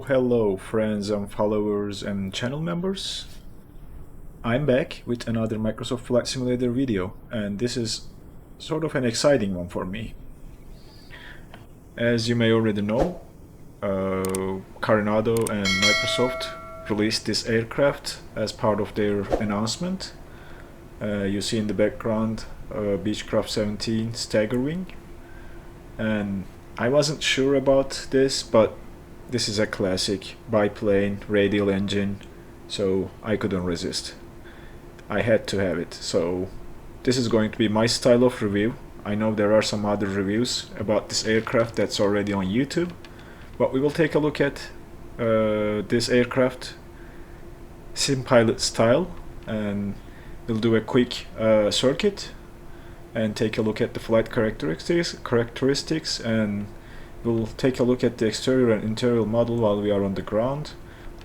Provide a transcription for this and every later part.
Hello friends and followers and channel members. I'm back with another Microsoft Flight Simulator video, and this is sort of an exciting one for me. As you may already know, Carenado and Microsoft released this aircraft as part of their announcement. You see in the background Beechcraft 17 Staggerwing, and I wasn't sure about this, but this is a classic biplane radial engine, so I couldn't resist. I had to have it. So this is going to be my style of review. I know there are some other reviews about this aircraft that's already on YouTube, but we will take a look at this aircraft sim pilot style, and we'll do a quick circuit and take a look at the flight characteristics, and we'll take a look at the exterior and interior model while we are on the ground,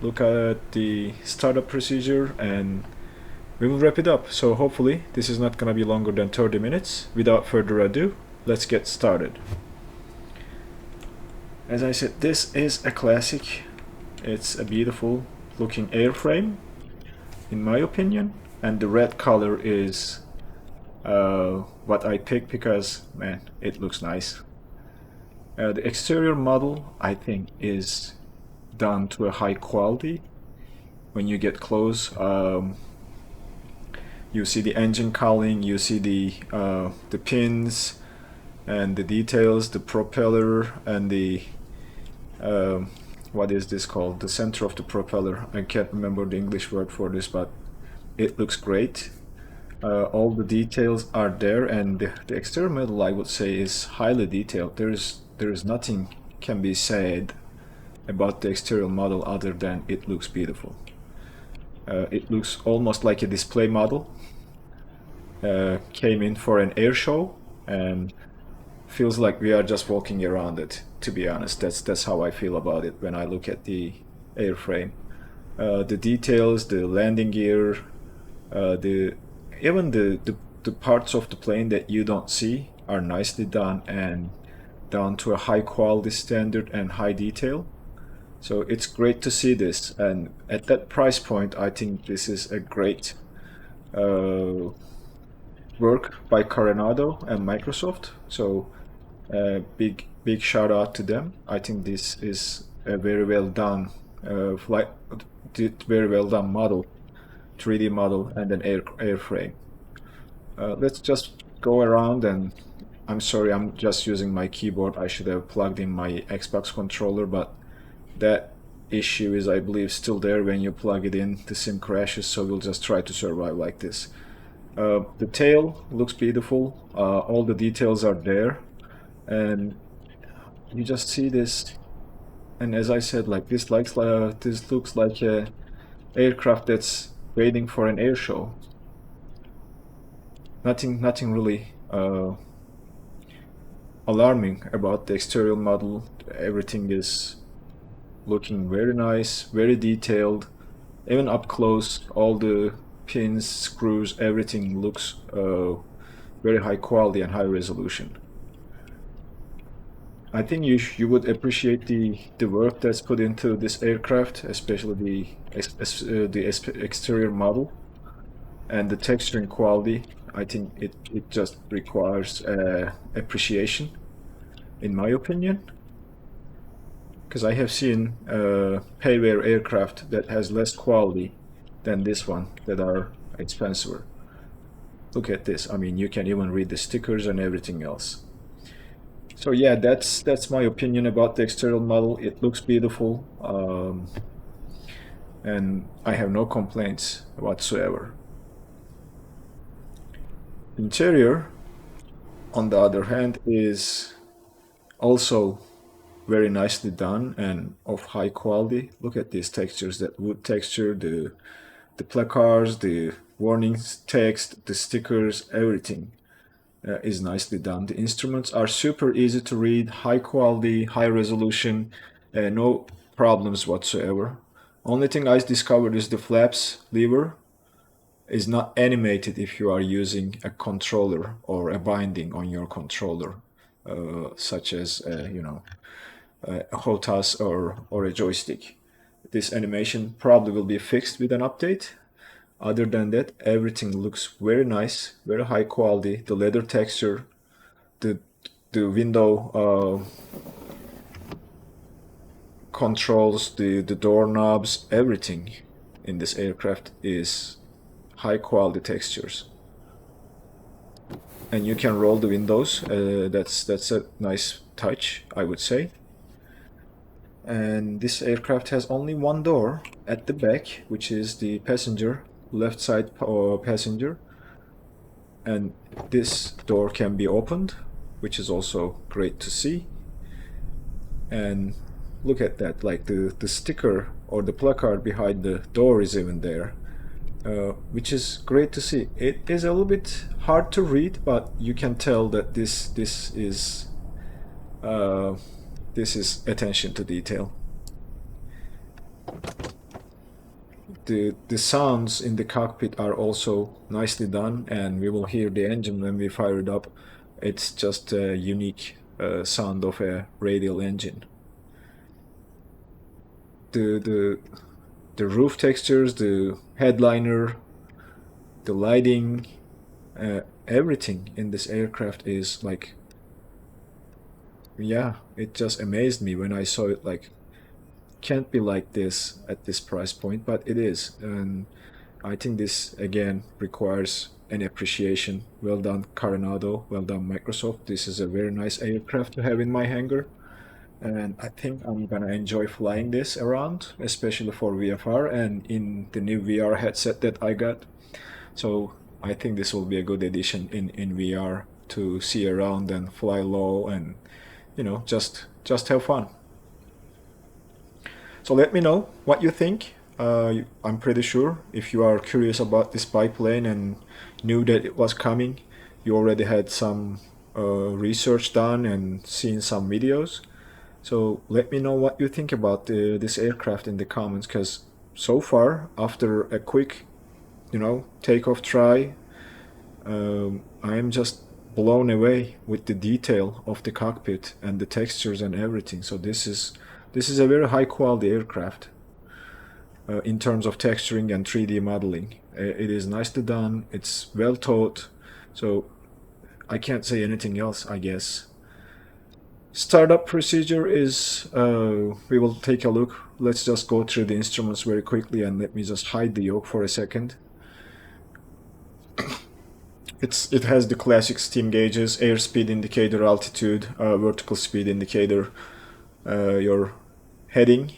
look at the startup procedure, and we will wrap it up. So hopefully this is not gonna be longer than 30 minutes. Without further ado, let's get started. As I said, this is a classic. It's a beautiful looking airframe, in my opinion, and the red color is what I picked because, man, it looks nice. The exterior model, I think, is done to a high quality. When you get close, you see the engine cowling, you see the pins and the details, the propeller, and the what is this called? The center of the propeller. I can't remember the English word for this, but it looks great. All the details are there, and the exterior model, I would say, is highly detailed. There is nothing can be said about the exterior model other than it looks beautiful. It looks almost like a display model. Came in for an air show and feels like we are just walking around it. To be honest, that's how I feel about it when I look at the airframe. The details, the landing gear, even the parts of the plane that you don't see are nicely done and down to a high quality standard and high detail. So it's great to see this, and at that price point I think this is a great work by Carenado and Microsoft. So big shout out to them. I think this is a very well done very well done model, 3D model, and an airframe. Let's just go around, and I'm sorry, I'm just using my keyboard. I should have plugged in my Xbox controller, but that issue is, I believe, still there when you plug it in. The sim crashes, so we'll just try to survive like this. The tail looks beautiful. All the details are there, and you just see this. And as I said, like this looks like a aircraft that's waiting for an air show. Nothing really alarming about the exterior model. Everything is looking very nice, very detailed. Even up close, all the pins, screws, everything looks very high quality and high resolution. I think you would appreciate the work that's put into this aircraft, especially the exterior model and the texturing quality. I think it just requires appreciation, in my opinion, because I have seen payware aircraft that has less quality than this one that are expensive. Look at this. I mean, you can even read the stickers and everything else. So yeah, that's my opinion about the exterior model. It looks beautiful, and I have no complaints whatsoever. Interior, on the other hand, is also very nicely done and of high quality. Look at these textures, that wood texture, the placards, the warnings text, the stickers, everything is nicely done. The instruments are super easy to read, high quality, high resolution, no problems whatsoever. Only thing I discovered is the flaps lever is not animated if you are using a controller or a binding on your controller, such as a HOTAS or a joystick. This animation probably will be fixed with an update. Other than that, everything looks very nice, very high quality. The leather texture, the window controls, the doorknobs, everything in this aircraft is high quality textures. And you can roll the windows. That's a nice touch, I would say. And this aircraft has only one door at the back, which is the passenger, left side passenger. And this door can be opened, which is also great to see. And look at that, like the sticker or the placard behind the door is even there, which is great to see. It is a little bit hard to read, but you can tell that this is attention to detail. The sounds in the cockpit are also nicely done, and we will hear the engine when we fire it up. It's just a unique sound of a radial engine. The roof textures, the headliner, the lighting, everything in this aircraft is like, yeah, it just amazed me when I saw it. Like, can't be like this at this price point, but it is. And I think this again requires an appreciation. Well done, Carenado. Well done, Microsoft. This is a very nice aircraft to have in my hangar, and I think I'm gonna enjoy flying this around, especially for VFR and in the new VR headset that I got. So I think this will be a good addition in VR to see around and fly low and, you know, just have fun. So let me know what you think. I'm pretty sure if you are curious about this biplane and knew that it was coming, you already had some research done and seen some videos. So let me know what you think about this aircraft in the comments, because so far, after a quick, you know, takeoff try, I am just blown away with the detail of the cockpit and the textures and everything. So this is a very high quality aircraft in terms of texturing and 3D modeling. It is nicely done. It's well taught. So I can't say anything else, I guess. Startup procedure is, we will take a look. Let's just go through the instruments very quickly, and let me just hide the yoke for a second. It has the classic steam gauges, airspeed indicator, altitude, vertical speed indicator, your heading,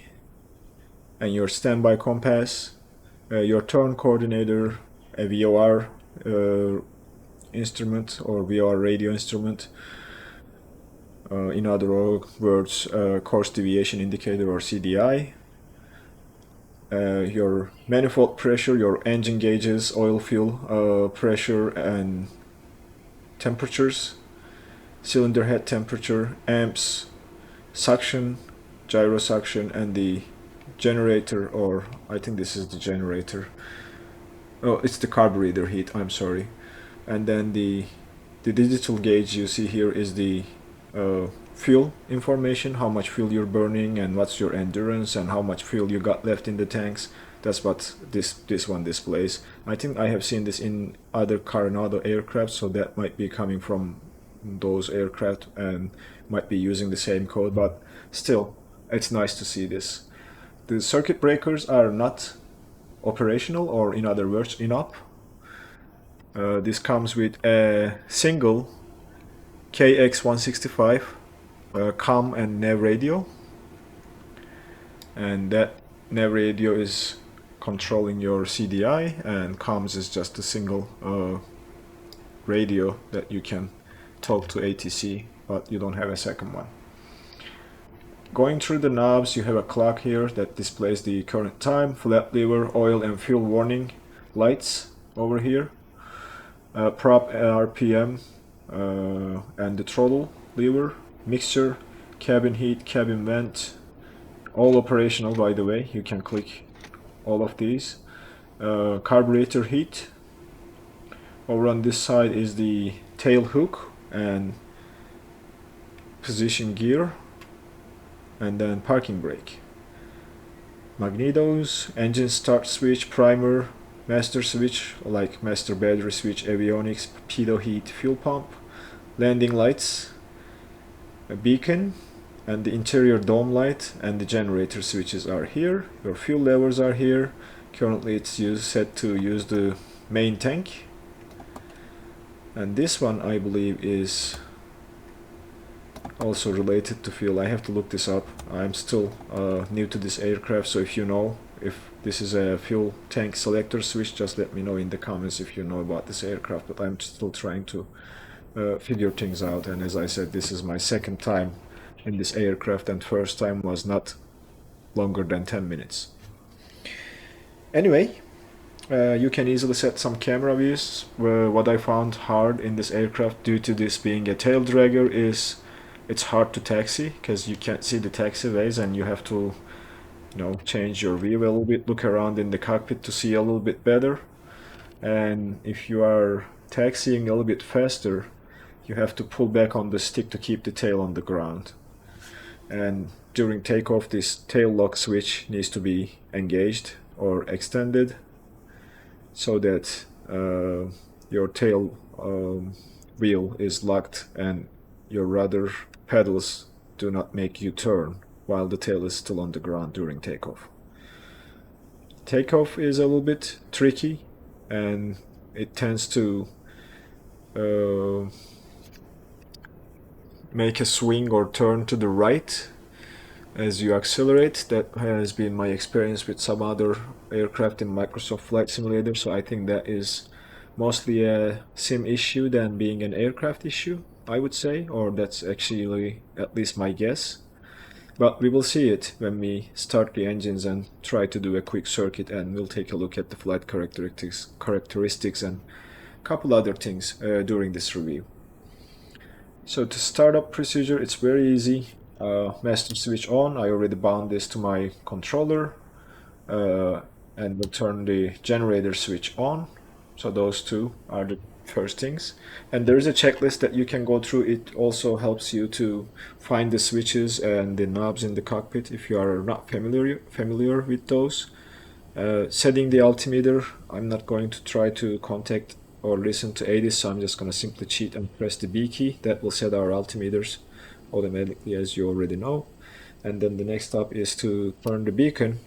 and your standby compass, your turn coordinator, a VOR instrument or VOR radio instrument. In other words, course deviation indicator or CDI. Your manifold pressure, your engine gauges, oil fuel pressure and temperatures, cylinder head temperature, amps, suction, gyro suction, and the generator, or I think this is the generator. Oh, it's the carburetor heat, I'm sorry. And then the digital gauge you see here is the fuel information, how much fuel you're burning and what's your endurance and how much fuel you got left in the tanks. That's what this one displays. I think I have seen this in other Carenado aircraft, so that might be coming from those aircraft and might be using the same code, but still, it's nice to see this. The circuit breakers are not operational, or in other words, in-op. This comes with a single KX165 COM and nav radio, and that nav radio is controlling your CDI, and comms is just a single radio that you can talk to ATC, but you don't have a second one. Going through the knobs, you have a clock here that displays the current time, flap lever, oil and fuel warning lights over here, prop RPM, and the throttle lever, mixture, cabin heat, cabin vent, all operational by the way. You can click all of these. Carburetor heat. Over on this side is the tail hook and position gear, and then parking brake. Magnetos, engine start switch, primer, master switch like master battery switch, avionics, P2 heat, fuel pump, landing lights, a beacon, and the interior dome light and the generator switches are here. Your fuel levers are here. Currently it's set to use the main tank. And this one I believe is also related to fuel. I have to look this up. I'm still new to this aircraft, so if you know if this is a fuel tank selector switch, just let me know in the comments if you know about this aircraft. But I'm still trying to figure things out, and as I said, this is my second time in this aircraft, and first time was not longer than 10 minutes. Anyway, you can easily set some camera views. What I found hard in this aircraft, due to this being a tail dragger, is it's hard to taxi because you can't see the taxiways, and you have to, you know, change your view a little bit, look around in the cockpit to see a little bit better. And if you are taxiing a little bit faster, you have to pull back on the stick to keep the tail on the ground. And during takeoff, this tail lock switch needs to be engaged or extended so that your tail wheel is locked and your rudder pedals do not make you turn while the tail is still on the ground during takeoff. Takeoff is a little bit tricky, and it tends to make a swing or turn to the right as you accelerate. That has been my experience with some other aircraft in Microsoft Flight Simulator, so I think that is mostly a sim issue than being an aircraft issue, I would say, or that's actually at least my guess. But we will see it when we start the engines and try to do a quick circuit, and we'll take a look at the flight characteristics and a couple other things during this review. So to start up procedure, it's very easy. Master switch on. I already bound this to my controller, and we'll turn the generator switch on. So those two are the first things, and there is a checklist that you can go through. It also helps you to find the switches and the knobs in the cockpit if you are not familiar with those. Setting the altimeter, I'm not going to try to contact or listen to Asus, so I'm just going to simply cheat and press the B key. That will set our altimeters automatically, as you already know. And then the next step is to turn the beacon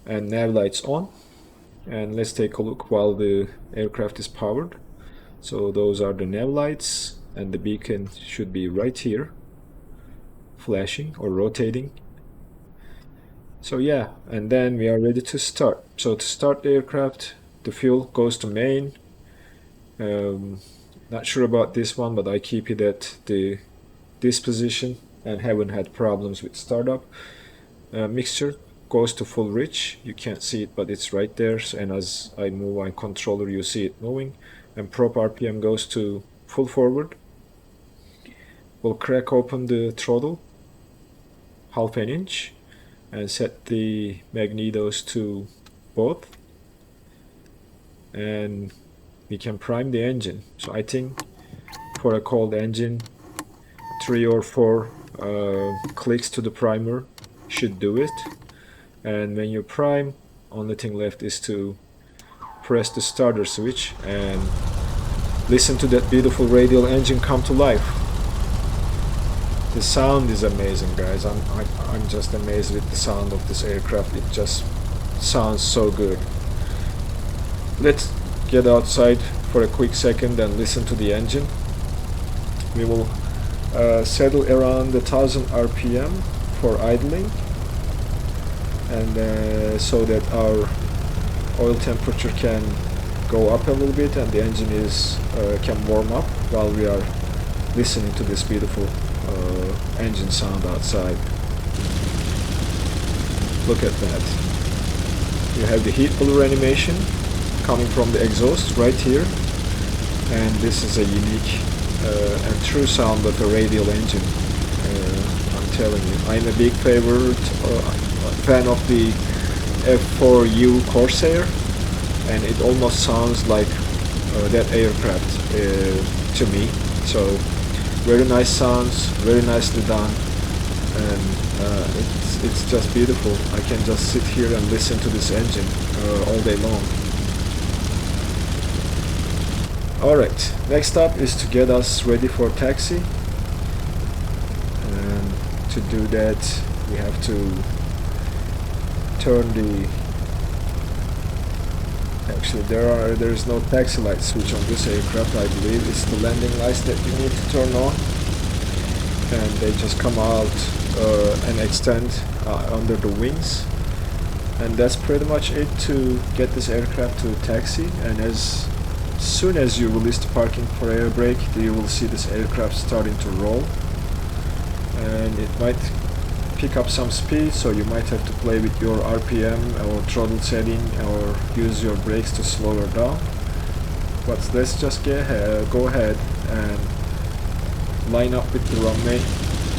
and nav lights on, and let's take a look while the aircraft is powered. So those are the nav lights, and the beacon should be right here, flashing or rotating. So yeah, and then we are ready to start. So to start the aircraft, the fuel goes to main. Not sure about this one, but I keep it at this position and haven't had problems with startup. Mixture goes to full rich. You can't see it, but it's right there, and as I move my controller you see it moving. And prop RPM goes to full forward. We'll crack open the throttle half an inch and set the magnetos to both, and we can prime the engine. So I think for a cold engine, 3 or 4 clicks to the primer should do it. And when you prime, only thing left is to press the starter switch and listen to that beautiful radial engine come to life. The sound is amazing, guys. I'm just amazed with the sound of this aircraft. It just sounds so good. Let's get outside for a quick second and listen to the engine. We will settle around 1000 RPM for idling, and so that our oil temperature can go up a little bit and the engine can warm up while we are listening to this beautiful engine sound outside. Look at that. You have the heat blue animation coming from the exhaust right here, and this is a unique and true sound of a radial engine. I'm telling you, I'm a big fan of the F4U Corsair, and it almost sounds like that aircraft to me. So very nice sounds, very nicely done, and it's just beautiful. I can just sit here and listen to this engine all day long. Alright, next up is to get us ready for taxi, and to do that we have to turn the, actually there is no taxi light switch on this aircraft. I believe it's the landing lights that you need to turn on, and they just come out and extend under the wings, and that's pretty much it to get this aircraft to taxi. And as soon as you release the parking for air brake, you will see this aircraft starting to roll, and it might pick up some speed, so you might have to play with your RPM or throttle setting or use your brakes to slow her down. But let's just go ahead and line up with the runway.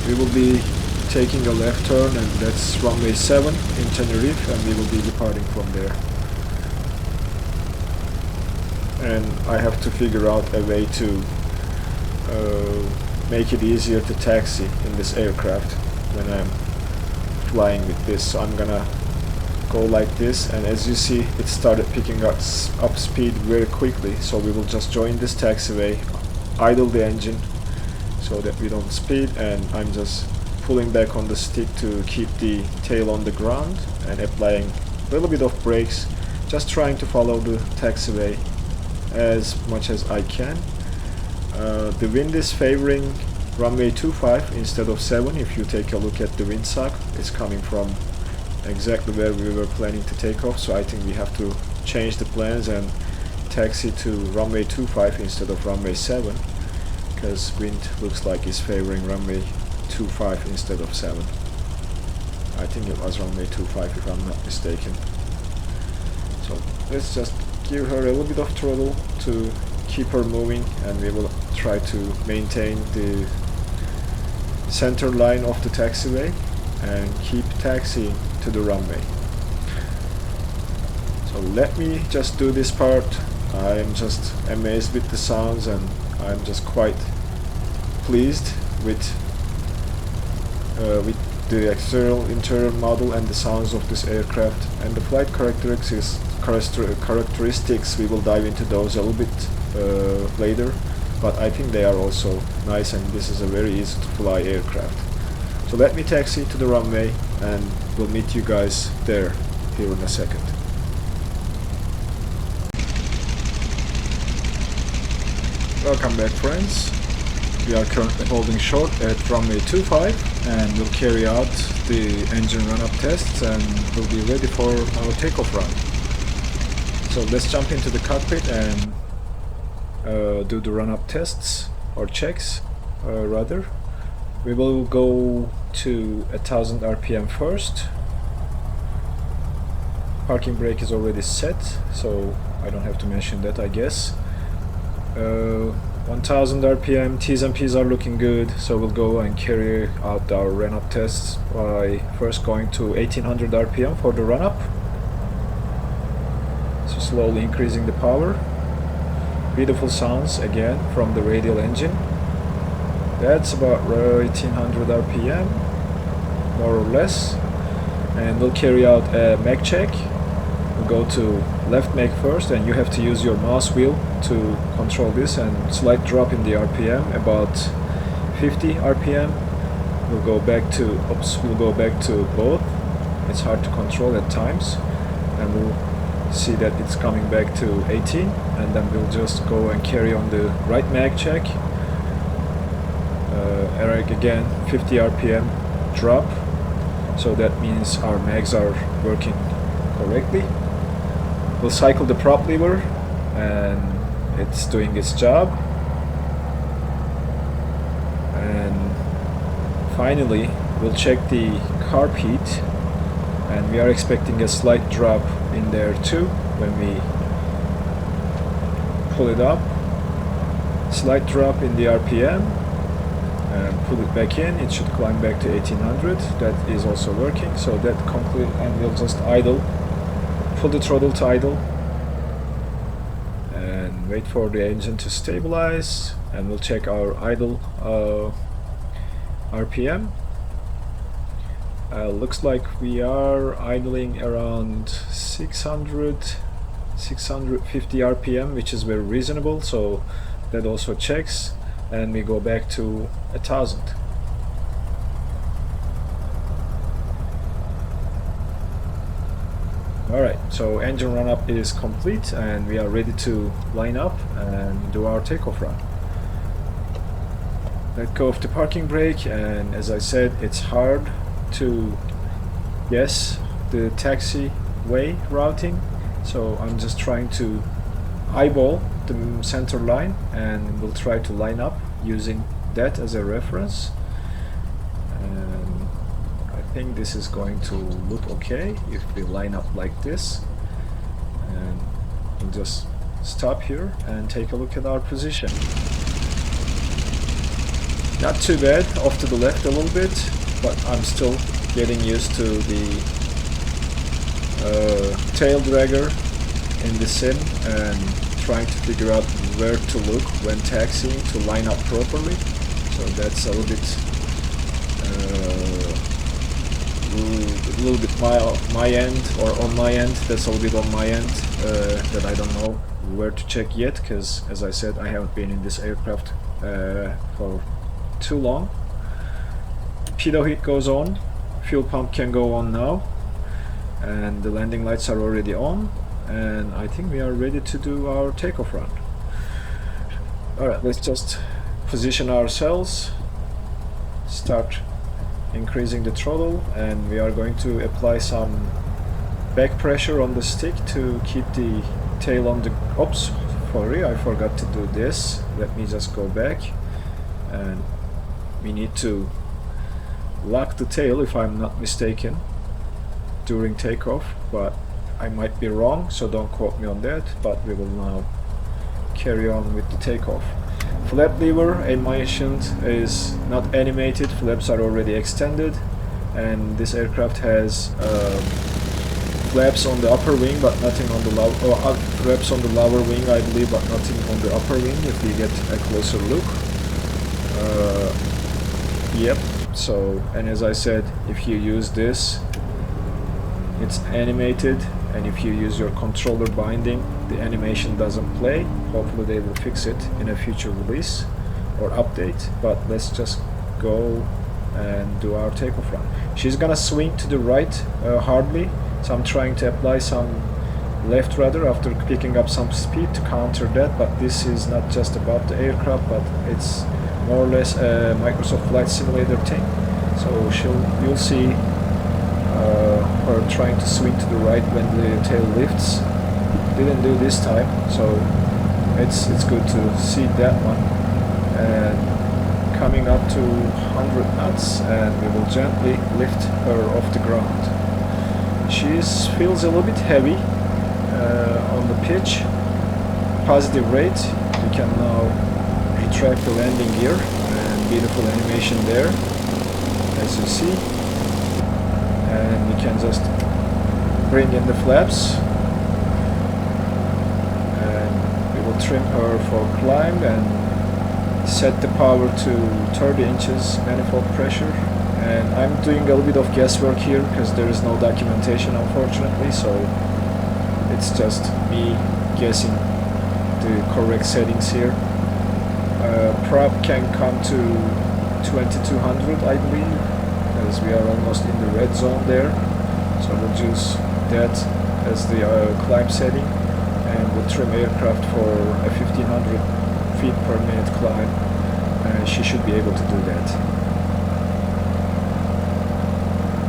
We will be taking a left turn, and that's runway 7 in Tenerife, and we will be departing from there. And I have to figure out a way to make it easier to taxi in this aircraft when I'm flying with this. So I'm gonna go like this, and as you see, it started picking up speed very quickly, so we will just join this taxiway, idle the engine so that we don't speed, and I'm just pulling back on the stick to keep the tail on the ground and applying a little bit of brakes, just trying to follow the taxiway as much as I can. The wind is favoring runway 25 instead of 7. If you take a look at the windsock, it's coming from exactly where we were planning to take off, so I think we have to change the plans and taxi to runway 25 instead of runway 7, because wind looks like it's favoring runway 25 instead of 7. I think it was runway 25 if I'm not mistaken. So let's just give her a little bit of throttle to keep her moving, and we will try to maintain the center line of the taxiway and keep taxiing to the runway. So let me just do this part. I am just amazed with the sounds, and I'm just quite pleased with the interior model and the sounds of this aircraft, and the flight characteristics. We will dive into those a little bit later, but I think they are also nice, and this is a very easy to fly aircraft. So let me taxi to the runway, and we'll meet you guys there here in a second. Welcome back, friends. We are currently holding short at runway 25, and we'll carry out the engine run-up tests, and we'll be ready for our takeoff run. So let's jump into the cockpit and do the run-up tests, or checks rather. We will go to 1000 RPM first. Parking brake is already set, so I don't have to mention that, I guess. 1000 RPM, T's and P's are looking good, so we'll go and carry out our run-up tests by first going to 1800 RPM for the run-up. So slowly increasing the power. Beautiful sounds again from the radial engine. That's about 1800 RPM, more or less. And we'll carry out a mag check. We'll go to left mag first, and you have to use your mouse wheel to control this, and slight drop in the RPM, about 50 RPM. We'll go back to both. It's hard to control at times, and we'll see that it's coming back to 18, and then we'll just go and carry on the right mag check. Again 50 RPM drop, so that means our mags are working correctly. We'll cycle the prop lever, and it's doing its job. And finally we'll check the carb heat, and we are expecting a slight drop in there too when we pull it up. Slight drop in the RPM, and pull it back in. It should climb back to 1800. That is also working, so that conclude, and we'll just idle, pull the throttle to idle, and wait for the engine to stabilize, and we'll check our idle RPM. Looks like we are idling around 650 RPM, which is very reasonable, so that also checks, and we go back to 1000. Alright, so engine run up is complete and we are ready to line up and do our takeoff run. Let go of the parking brake, and as I said, it's hard to guess the taxiway routing, so I'm just trying to eyeball the center line and we'll try to line up using that as a reference. And I think this is going to look okay if we line up like this, and we'll just stop here and take a look at our position. Not too bad, off to the left a little bit, but I'm still getting used to the tail dragger in the sim and trying to figure out where to look when taxiing to line up properly. So that's a little bit my end, or on my end. That's a little bit on my end that I don't know where to check yet, because as I said, I haven't been in this aircraft for too long. P2 heat goes on, fuel pump can go on now, and the landing lights are already on, and I think we are ready to do our takeoff run. Alright, let's just position ourselves, start increasing the throttle, and we are going to apply some back pressure on the stick to keep the tail on the... Oops, sorry, I forgot to do this. Let me just go back, and we need to lock the tail, if I'm not mistaken, during takeoff, but I might be wrong, so don't quote me on that. But we will now carry on with the takeoff. Flap lever, I mentioned, is not animated. Flaps are already extended, and this aircraft has flaps on the upper wing but nothing on the lower, or flaps on the lower wing I believe, but nothing on the upper wing if we get a closer look. Yep. So, and as I said, if you use this, it's animated, and if you use your controller binding, the animation doesn't play. Hopefully they will fix it in a future release or update, but let's just go and do our takeoff run. She's gonna swing to the right hardly, so I'm trying to apply some left rudder after picking up some speed to counter that, but this is not just about the aircraft, but it's more or less a Microsoft Flight Simulator thing. So you'll see her trying to swing to the right when the tail lifts. Didn't do this time, so it's good to see that one. And coming up to 100 knots, and we will gently lift her off the ground. She feels a little bit heavy on the pitch. Positive rate. We can now retract the landing gear, and beautiful animation there, as you see. And we can just bring in the flaps, and we will trim her for climb and set the power to 30 inches manifold pressure. And I'm doing a little bit of guesswork here because there is no documentation, unfortunately, so it's just me guessing the correct settings here. Prop can come to 2200, I believe, as we are almost in the red zone there. So we'll use that as the climb setting, and we'll trim aircraft for a 1500 feet per minute climb, and she should be able to do that.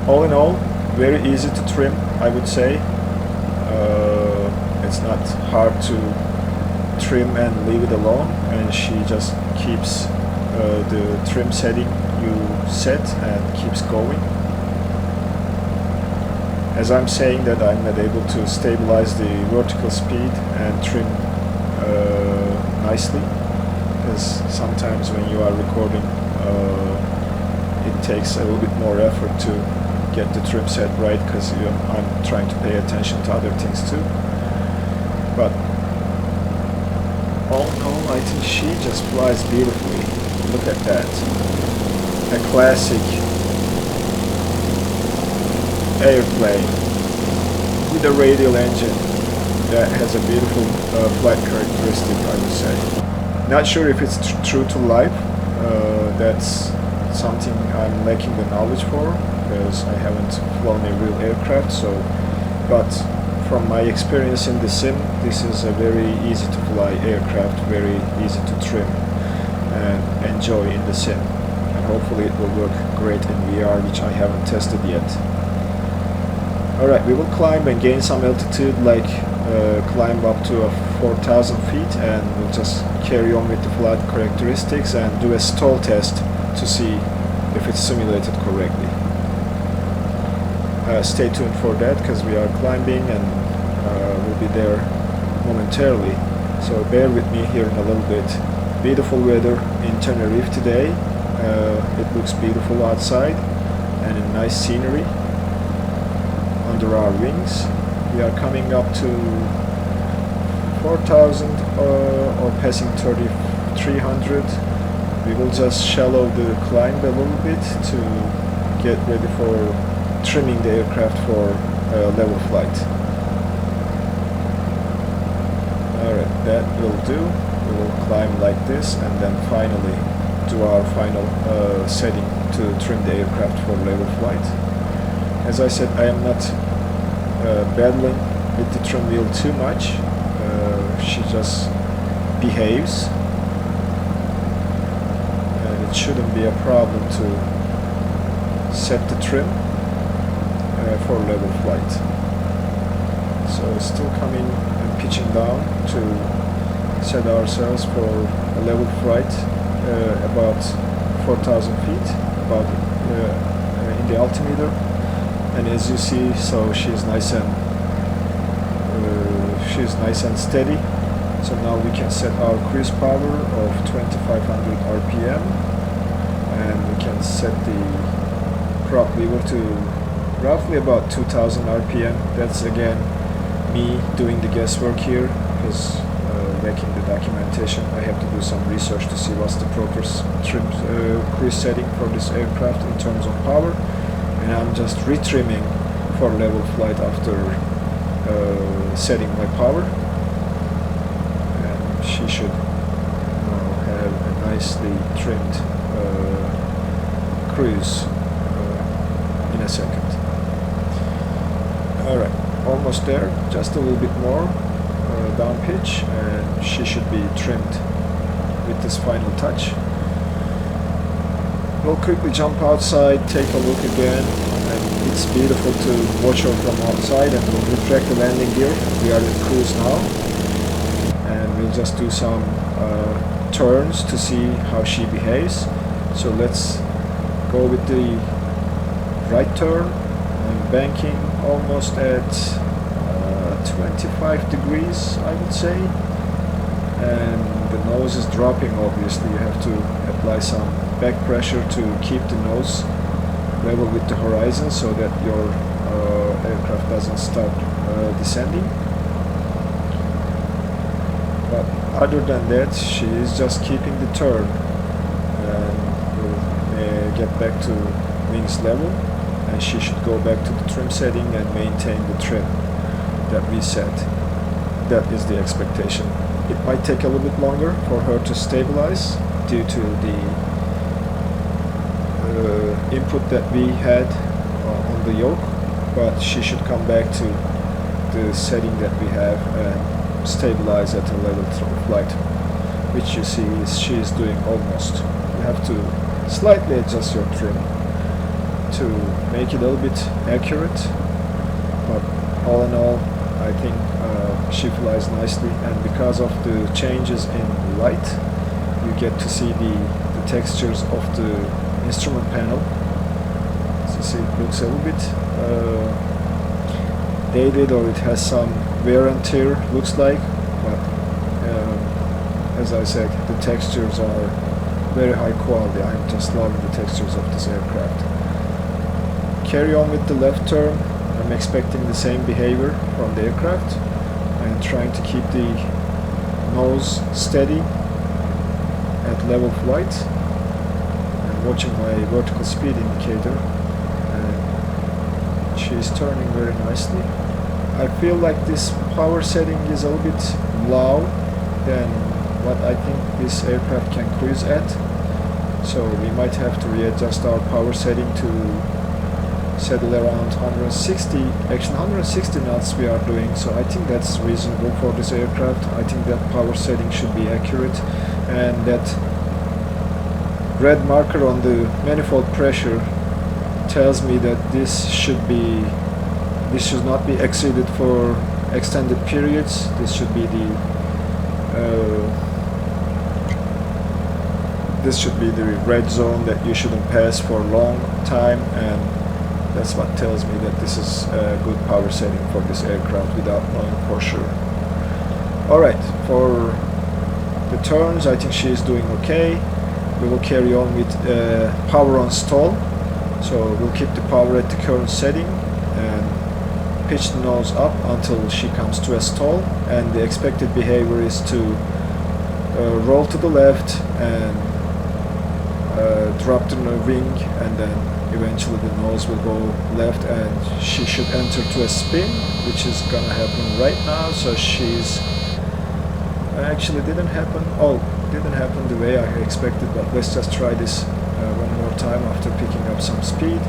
All in all, very easy to trim, I would say. It's not hard to trim and leave it alone, and she just keeps the trim setting you set and keeps going. As I'm saying that, I'm not able to stabilize the vertical speed and trim nicely, because sometimes when you are recording it takes a little bit more effort to get the trim set right, because I'm trying to pay attention to other things too. But all in all, I think she just flies beautifully. Look at that. A classic airplane with a radial engine that has a beautiful flight characteristic, I would say. Not sure if it's true to life. That's something I'm lacking the knowledge for, because I haven't flown a real aircraft. But from my experience in the sim, this is a very easy to fly aircraft, very easy to trim and enjoy in the sim. And hopefully it will work great in VR, which I haven't tested yet. Alright, we will climb and gain some altitude, like climb up to 4,000 feet, and we'll just carry on with the flight characteristics and do a stall test to see if it's simulated correctly. Stay tuned for that, because we are climbing and we'll be there momentarily. So bear with me here in a little bit. Beautiful weather in Tenerife today. It looks beautiful outside and a nice scenery under our wings. We are coming up to 4,000 or passing 3,300. We will just shallow the climb a little bit to get ready for trimming the aircraft for level flight. Alright, that will do. We will climb like this and then finally do our final setting to trim the aircraft for level flight. As I said, I am not battling with the trim wheel too much. She just behaves, and it shouldn't be a problem to set the trim for level flight. So still coming and pitching down to set ourselves for a level flight about 4,000 feet, about in the altimeter. And as you see, so she's nice and steady. So now we can set our cruise power of 2,500 RPM, and we can set the prop lever to roughly about 2,000 RPM. That's again me doing the guesswork here, because making the documentation, I have to do some research to see what's the proper trim cruise setting for this aircraft in terms of power. And I'm just retrimming for level flight after setting my power, and she should now have a nicely trimmed cruise in a second. Alright, almost there, just a little bit more down pitch, and she should be trimmed with this final touch. We'll quickly jump outside, take a look again, and it's beautiful to watch her from outside, and we'll retract the landing gear. We are in cruise now, and we'll just do some turns to see how she behaves. So let's go with the right turn. I'm banking almost at 25 degrees, I would say, and the nose is dropping. Obviously you have to apply some back pressure to keep the nose level with the horizon, so that your aircraft doesn't start descending. But other than that, she is just keeping the turn, and will get back to wings level, and she should go back to the trim setting and maintain the trim that we set. That is the expectation. It might take a little bit longer for her to stabilize due to the input that we had on the yoke, but she should come back to the setting that we have and stabilize at a level of flight, which you see is she is doing almost. You have to slightly adjust your trim to make it a little bit accurate, but all in all, I think she flies nicely, and because of the changes in light, you get to see the textures of the instrument panel. So you see it looks a little bit dated, or it has some wear and tear, looks like, but as I said, the textures are very high quality. I'm just loving the textures of this aircraft. Carry on with the left turn. I'm expecting the same behavior from the aircraft, and trying to keep the nose steady at level flight, and watching my vertical speed indicator, and she's turning very nicely. I feel like this power setting is a little bit low than what I think this aircraft can cruise at. So we might have to readjust our power setting to settle around 160. Actually 160 knots we are doing, so I think that's reasonable for this aircraft. I think that power setting should be accurate, and that red marker on the manifold pressure tells me that this should not be exceeded for extended periods. This should be the red zone that you shouldn't pass for a long time, and that's what tells me that this is a good power setting for this aircraft without knowing for sure. Alright, for the turns I think she is doing okay. We will carry on with power on stall. So we'll keep the power at the current setting and pitch the nose up until she comes to a stall, and the expected behavior is to roll to the left and drop the wing, and then eventually the nose will go left and she should enter to a spin, which is gonna happen right now. So she's actually didn't happen the way I expected, but let's just try this one more time after picking up some speed.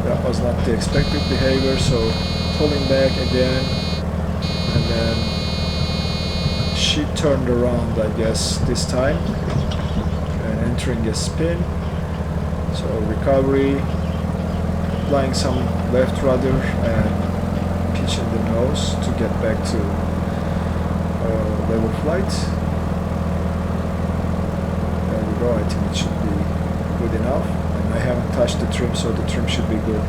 That was not the expected behavior, so pulling back again, and then she turned around I guess this time and entering a spin. So recovery, applying some left rudder and pitching the nose to get back to level flight. There we go, I think it should be good enough, and I haven't touched the trim, so the trim should be good.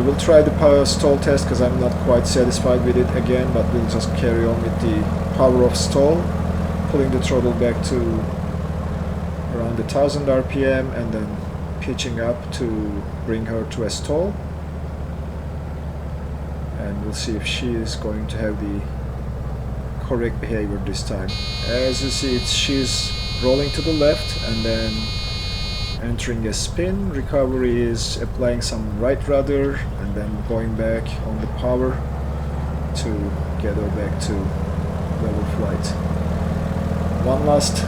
We'll try the power stall test because I'm not quite satisfied with it again, but we'll just carry on with the power of stall, pulling the throttle back to around 1000 RPM and then pitching up to bring her to a stall, and we'll see if she is going to have the correct behavior this time. As you see, she's rolling to the left and then entering a spin. Recovery is applying some right rudder and then going back on the power to get her back to level flight. One last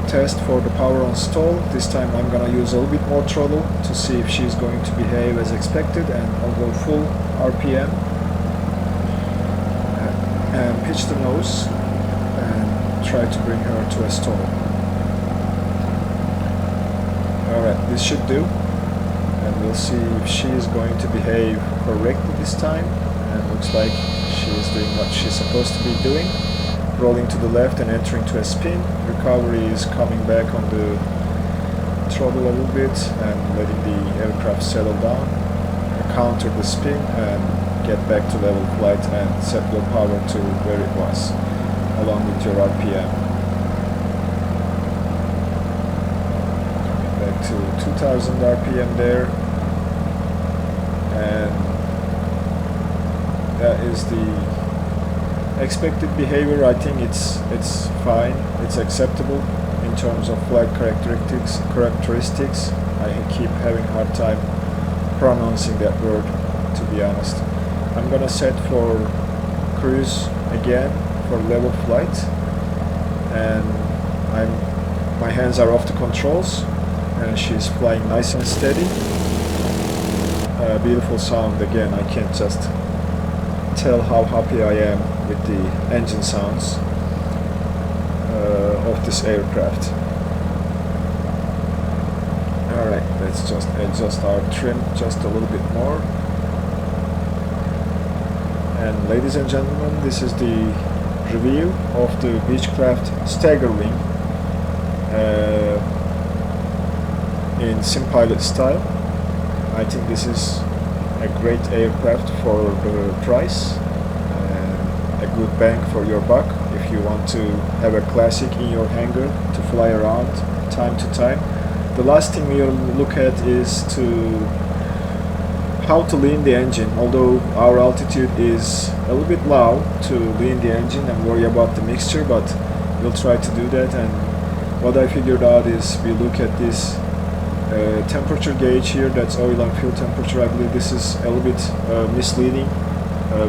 test for the power on stall. This time I'm gonna use a little bit more throttle to see if she's going to behave as expected, and I'll go full RPM and pitch the nose and try to bring her to a stall. Alright, this should do, and we'll see if she is going to behave correctly this time, and looks like she is doing what she's supposed to be doing, rolling to the left and entering to a spin. Recovery is coming back on the throttle a little bit and letting the aircraft settle down, counter the spin and get back to level flight and set your power to where it was along with your RPM. To 2000 RPM there, and that is the expected behavior. I think it's fine, it's acceptable in terms of flight characteristics. I keep having a hard time pronouncing that word, to be honest. I'm gonna set for cruise again for level flight, and my hands are off the controls, and she's flying nice and steady. Beautiful sound again. I can't just tell how happy I am with the engine sounds of this aircraft. Alright, let's just adjust our trim just a little bit more. And ladies and gentlemen, this is the review of the Beechcraft Staggerwing in SimPilot style. I think this is a great aircraft for the price, and a good bang for your buck if you want to have a classic in your hangar to fly around time to time. The last thing we'll look at is how to lean the engine. Although our altitude is a little bit low to lean the engine and worry about the mixture, but we'll try to do that. And what I figured out is we look at this temperature gauge here, that's oil and fuel temperature. I believe this is a little bit misleading.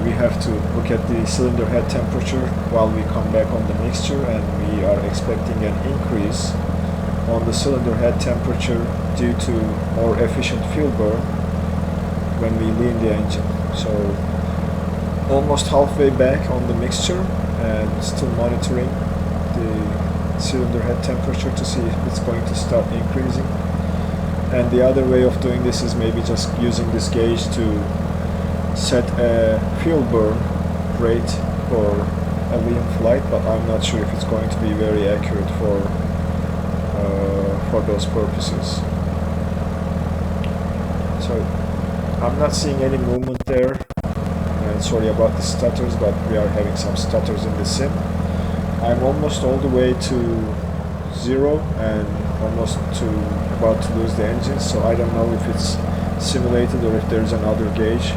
We have to look at the cylinder head temperature while we come back on the mixture, and we are expecting an increase on the cylinder head temperature due to more efficient fuel burn when we lean the engine. So almost halfway back on the mixture and still monitoring the cylinder head temperature to see if it's going to start increasing. And the other way of doing this is maybe just using this gauge to set a fuel burn rate for a lean flight, but I'm not sure if it's going to be very accurate for those purposes. So I'm not seeing any movement there, and sorry about the stutters, but we are having some stutters in the sim. I'm almost all the way to 0 and almost about to lose the engine, so I don't know if it's simulated or if there's another gauge.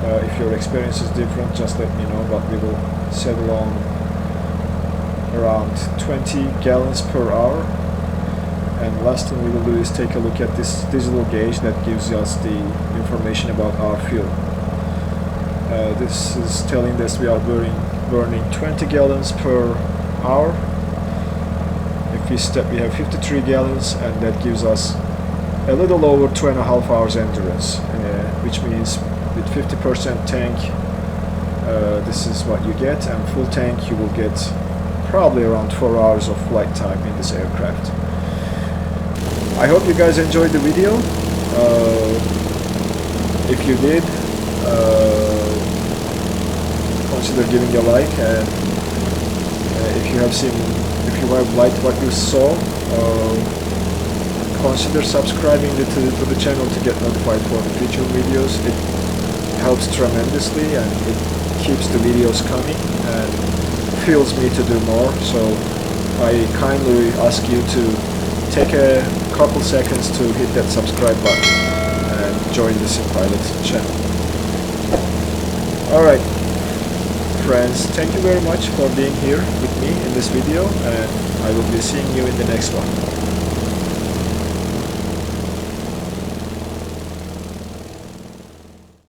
If your experience is different, just let me know, but we will settle on around 20 gallons per hour. And last thing we will do is take a look at this digital gauge that gives us the information about our fuel. This is telling us we are burning 20 gallons per hour. If we step, we have 53 gallons, and that gives us a little over 2.5 hours endurance, which means with 50% tank, this is what you get, and full tank you will get probably around 4 hours of flight time in this aircraft. I hope you guys enjoyed the video. If you did, consider giving a like, and if you have liked what you saw, consider subscribing to the channel to get notified for the future videos. It helps tremendously, and it keeps the videos coming and fuels me to do more. So I kindly ask you to take a couple seconds to hit that subscribe button and join the SimPilot channel. Alright friends, thank you very much for being here with me in this video, and I will be seeing you in the next one.